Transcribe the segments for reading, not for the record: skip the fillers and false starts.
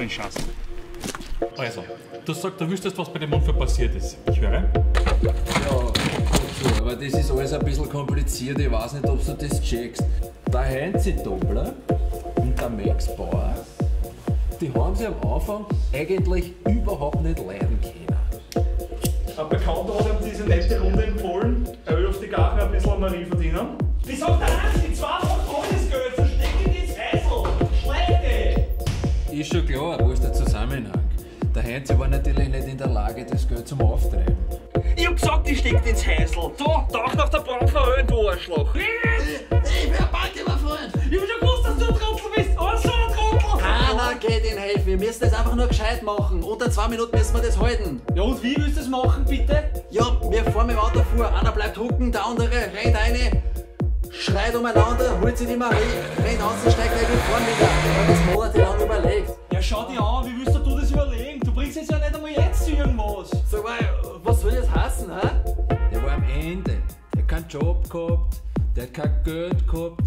einen Schatz. Also, du sagst, du wüsstest, was bei dem Unfall passiert ist. Ich höre. Ja, so, aber das ist alles ein bisschen kompliziert. Ich weiß nicht, ob du das checkst. Der Heinzi Dobler und der Max Bauer, die haben sich am Anfang eigentlich überhaupt nicht leiden können. Ein Bekannter hat ihm diese nette Runde empfohlen. Er will auf die Gachen ein bisschen Marie verdienen. Wie sagt der Hans, die 2 Wochen alles Geld verstecken die ins Häusl. Schlechte! Ist schon klar, wo ist der Zusammenhang? Der Heinzi war natürlich nicht in der Lage, das Geld zum Auftreiben. Ich hab gesagt, die steckt ins Häusl. So, tauch nach der Bank verhöhnt, du Arschloch. Ich will eine Bank überfahren! Ich hab schon gewusst, dass du ein Trottel bist. Oh, so ein Trottel! Keiner geht Ihnen helfen, wir müssen das einfach nur gescheit machen. Unter 2 Minuten müssen wir das halten. Ja, und wie willst du das machen, bitte? Ja, wir fahren mit dem Auto vor, einer bleibt hocken, der andere rennt rein, schreit umeinander, holt sich die Marie, rennt aus und steigt gleich vorn wieder. Und das monatelang überlegt. Ja, schau dir an, wie willst du das überlegen? Du bringst jetzt ja nicht einmal jetzt zu irgendwas. Sag mal, was soll das heißen, hä? Der war am Ende. Der hat keinen Job gehabt, der hat kein Geld gehabt,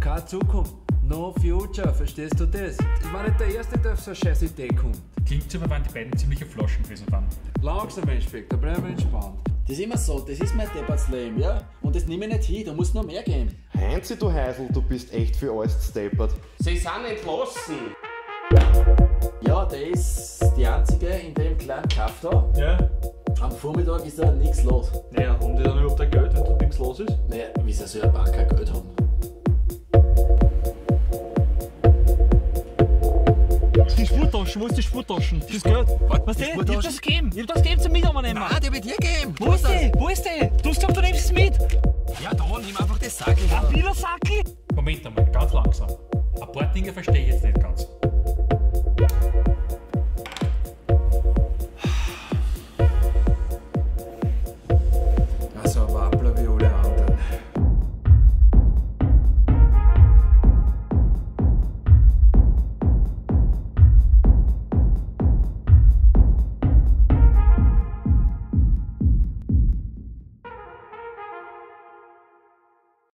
keine Zukunft. No future, verstehst du das? Ich war nicht der Erste, der auf so eine scheiß Idee kommt. Klingt so, als waren die beiden ziemliche Flaschen gewesen dann. Langsam, Inspektor, bleib entspannt. Das ist immer so, das ist mein Depperts Leben, ja? Und das nehme ich nicht hin, da muss noch mehr geben. Heinzi, du Heisel, du bist echt für alles gesteppert. Sie sind entlassen. Ja, der ist die einzige in dem kleinen Kaff da. Ja? Am Vormittag ist da nichts los. Naja, haben die dann überhaupt ein Geld, wenn da nichts los ist? Naja, wieso soll eine Bank kein Geld haben? Die Spurtaschen, wo ist die Spurtaschen? Das Geld. Was denn? Ich hab das gegeben. Ich hab das gegeben zum Mitnehmen. Ah, der wird dir geben! Wo ist die? Wo ist die? Du hast gesagt, du nimmst es mit. Ja, da, nimm einfach das Sackel. Ein Billersackel? Moment einmal, ganz langsam. Ein paar Dinge verstehe ich jetzt nicht ganz.